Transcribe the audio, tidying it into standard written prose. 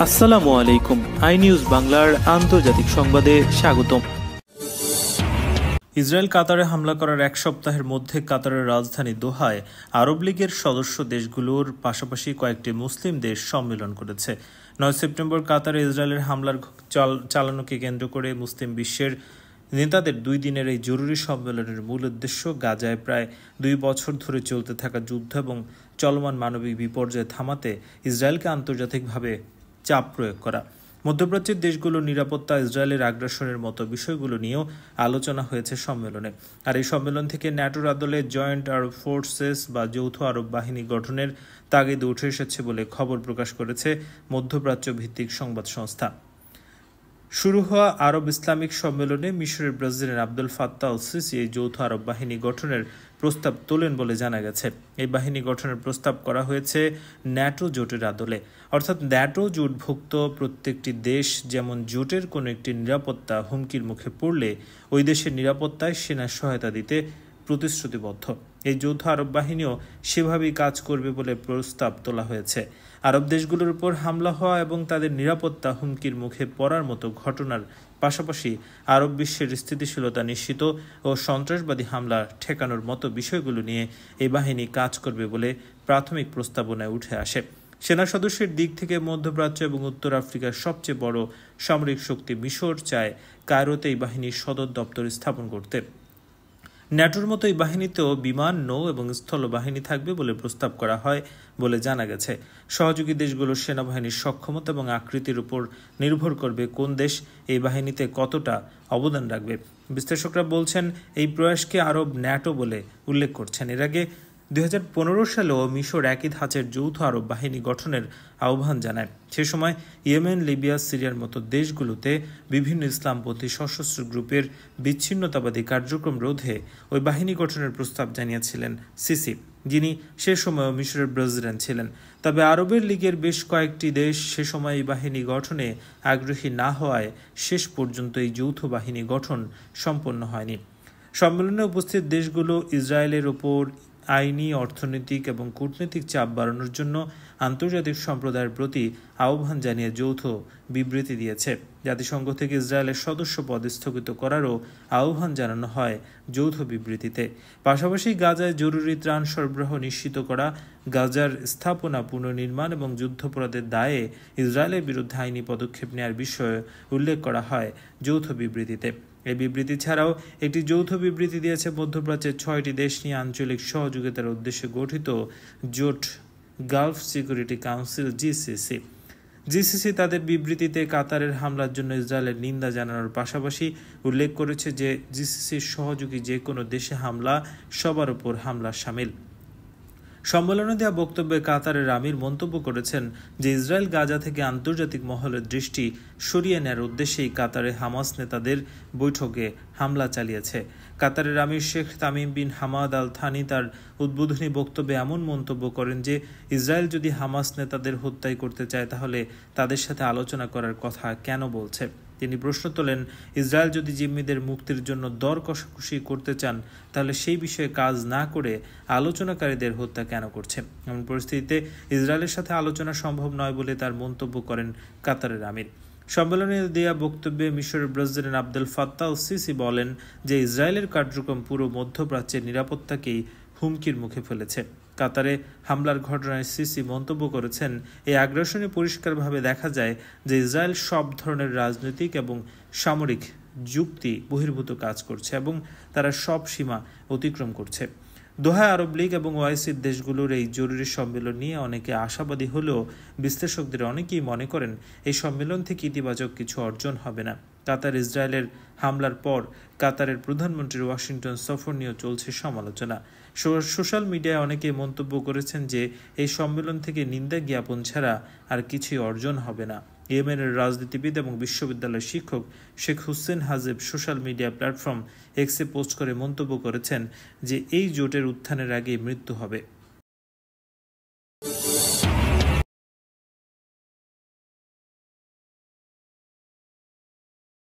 আসসালামু আলাইকুম। I news বাংলার আন্তর্জাতিক সংবাদে স্বাগতম। ইসরায়েল কাতারে হামলা করার এক সপ্তাহের মধ্যে কাতারের রাজধানী দোহায় আরব লীগের সদস্য দেশগুলোর পাশাপাশি কয়েকটি মুসলিম দেশ সম্মেলন করেছে। 9 সেপ্টেম্বর কাতারে ইসরায়েলের হামলার চালানোকে কেন্দ্র করে মুসলিম বিশ্বের নেতাদের 2 দিনের এই জরুরি সম্মেলনের মূল উদ্দেশ্য গাজায় প্রায় 2 বছর ধরে চলতে থাকা যুদ্ধ এবং চলমান মানবিক বিপর্যয় থামাতে ইসরায়েলকে আন্তর্জাতিকভাবে চাপ প্রয়োগ করা। মধ্যপ্রাচ্যের দেশগুলোর নিরাপত্তা, ইসরায়েলের আগ্রাসনের মতো বিষয়গুলো নিয়েও আলোচনা হয়েছে সম্মেলনে। আর এই সম্মেলন থেকে ন্যাটোর আদলে জয়েন্ট আরব ফোর্সেস বা যৌথ আরব বাহিনী গঠনের তাগিদ উঠে এসেছে বলে খবর প্রকাশ করেছে মধ্যপ্রাচ্য ভিত্তিক সংবাদ সংস্থা। শুরু হওয়া আরব ইসলামিক সম্মেলনে মিশরের president Abdul Fattah al CC এই যৌথ আরব বাহিনী গঠনের প্রস্তাব তোলেন বলে জানা গেছে। এই বাহিনী গঠনের প্রস্তাব করা হয়েছে ন্যাটো জোটের আদলে, অর্থাৎ ন্যাটো জোটভুক্ত প্রত্যেকটি দেশ যেমন জোটের কোনো একটি নিরাপত্তা হুমকির মুখে পড়লে ওই দেশের নিরাপত্তায় সেনা সহায়তা দিতে প্রতিশ্রুতিবদ্ধ। এই যৌথ আরব বাহিনীও সেভাবেই কাজ করবে বলে প্রস্তাব তোলা হয়েছে। আরব দেশগুলোর উপর হামলা হওয়া এবং তাদের নিরাপত্তা হুমকির মুখে পড়ার মতো ঘটনার পাশাপাশি আরব বিশ্বের স্থিতিশীলতা নিশ্চিত ও সন্ত্রাসবাদী হামলা ঠেকানোর মতো বিষয়গুলো নিয়ে এই বাহিনী কাজ করবে বলে প্রাথমিক প্রস্তাবনায় উঠে আসে। সেনা সদস্যের দিক থেকে মধ্যপ্রাচ্য এবং উত্তর আফ্রিকার সবচেয়ে বড় সামরিক শক্তি মিশর চায় কায়রোতে এই বাহিনীর সদর দপ্তর স্থাপন করতে। ন্যাটোর মতো এই বাহিনীতেও বিমান, নৌ এবং স্থল বাহিনী থাকবে বলে প্রস্তাব করা হয় বলে জানা গেছে। সহযোগী দেশগুলোর সেনাবাহিনীর সক্ষমতা এবং আকৃতির উপর নির্ভর করবে কোন দেশ এই বাহিনীতে কতটা অবদান রাখবে। বিশ্লেষকরা বলছেন এই প্রয়াসকে আরব ন্যাটো বলে উল্লেখ করছেন। এর আগে 2015 সালেও মিশর একই ধাঁচের যৌথ আরব বাহিনী গঠনের আহ্বান জানায়। সে সময় ইয়েমেন, লিবিয়া, সিরিয়ার মতো দেশগুলোতে বিভিন্ন ইসলামপন্থী সশস্ত্র গ্রুপের বিচ্ছিন্নতাবাদী কার্যক্রম রোধে ওই বাহিনী গঠনের প্রস্তাব জানিয়েছিলেন সিসি, যিনি সে সময়ও মিশরের প্রেসিডেন্ট ছিলেন। তবে আরবের লীগের বেশ কয়েকটি দেশ সে সময় এই বাহিনী গঠনে আগ্রহী না হওয়ায় শেষ পর্যন্ত এই যৌথ বাহিনী গঠন সম্পন্ন হয়নি। সম্মেলনে উপস্থিত দেশগুলো ইসরায়েলের ওপর আইনি, অর্থনৈতিক এবং কূটনৈতিক চাপ বাড়ানোর জন্য আন্তর্জাতিক সম্প্রদায়ের প্রতি আহ্বান জানিয়ে যৌথ বিবৃতি দিয়েছে। জাতিসংঘ থেকে ইসরায়েলের সদস্য পদ স্থগিত করারও আহ্বান জানানো হয় যৌথ বিবৃতিতে। পাশাপাশি গাজায় জরুরি ত্রাণ সরবরাহ নিশ্চিত করা, গাজার স্থাপনা পুনর্নির্মাণ এবং যুদ্ধাপরাধের দায়ে ইসরায়েলের বিরুদ্ধে আইনি পদক্ষেপ নেওয়ার বিষয়ে উল্লেখ করা হয় যৌথ বিবৃতিতে। এই বিবৃতি ছাড়াও একটি যৌথ বিবৃতি দিয়েছে মধ্যপ্রাচ্যের 6টি দেশ নিয়ে আঞ্চলিক সহযোগিতার উদ্দেশ্যে গঠিত জোট গালফ সিকিউরিটি কাউন্সিল জিসিসি তাদের বিবৃতিতে কাতারের হামলার জন্য ইসরায়েলের নিন্দা জানানোর পাশাপাশি উল্লেখ করেছে যে জিসিসির সহযোগী যে কোনো দেশে হামলা সবার উপর হামলা শামিল। সম্মেলনে দেওয়া বক্তব্যে কাতারের আমির মন্তব্য করেছেন যে ইসরায়েল গাজা থেকে আন্তর্জাতিক মহলের দৃষ্টি সরিয়ে নেয়ার উদ্দেশ্যেই কাতারে হামাস নেতাদের বৈঠকে হামলা চালিয়েছে। কাতারের আমির Sheikh Tamim bin Hamad Al Thani তার উদ্বোধনী বক্তব্যে এমন মন্তব্য করেন যে ইসরায়েল যদি হামাস নেতাদের হত্যা করতে চায় তাহলে তাদের সাথে আলোচনা করার কথা কেন বলছে। তিনি প্রশ্ন তোলেন, ইসরায়েল যদি জিম্মিদের মুক্তির জন্য দর কষাকষি করতে চান তাহলে সেই বিষয়ে কাজ না করে আলোচনাকারীদের হত্যা কেন করছে। এমন পরিস্থিতিতে ইসরায়েলের সাথে আলোচনা সম্ভব নয় বলে তার মন্তব্য করেন কাতারের আমির। সম্মেলনে দেয়া বক্তব্যে মিশরের president Abdul Fattah al CC বলেন যে ইসরায়েলের কার্যক্রম পুরো মধ্যপ্রাচ্যের নিরাপত্তাকেই হুমকির মুখে ফেলেছে। কাতারে হামলার ঘটনায় সিসি মন্তব্য করেছেন, এই আগ্রাসনে পরিষ্কারভাবে দেখা যায় যে ইসরায়েল সব ধরনের রাজনৈতিক এবং সামরিক যুক্তি বহির্ভূত কাজ করছে এবং তারা সব সীমা অতিক্রম করছে। দোহায় আরব লীগ এবং ওআইসির দেশগুলোর এই জরুরি সম্মেলন নিয়ে অনেকে আশাবাদী হলেও বিশ্লেষকদের অনেকেই মনে করেন এই সম্মেলন থেকে ইতিবাচক কিছু অর্জন হবে না। কাতার ইসরায়েলের হামলার পর কাতারের প্রধানমন্ত্রীর ওয়াশিংটন সফর নিয়েও চলছে সমালোচনা। সোশ্যাল মিডিয়ায় অনেকেই মন্তব্য করেছেন যে এই সম্মেলন থেকে নিন্দা জ্ঞাপন ছাড়া আর কিছুই অর্জন হবে না। ইয়েমেনের রাজনীতিবিদ এবং বিশ্ববিদ্যালয়ের শিক্ষক Sheikh Hussein Hajeb social media platform এক্সে পোস্ট করে মন্তব্য করেছেন যে এই জোটের উত্থানের আগে মৃত্যু হবে।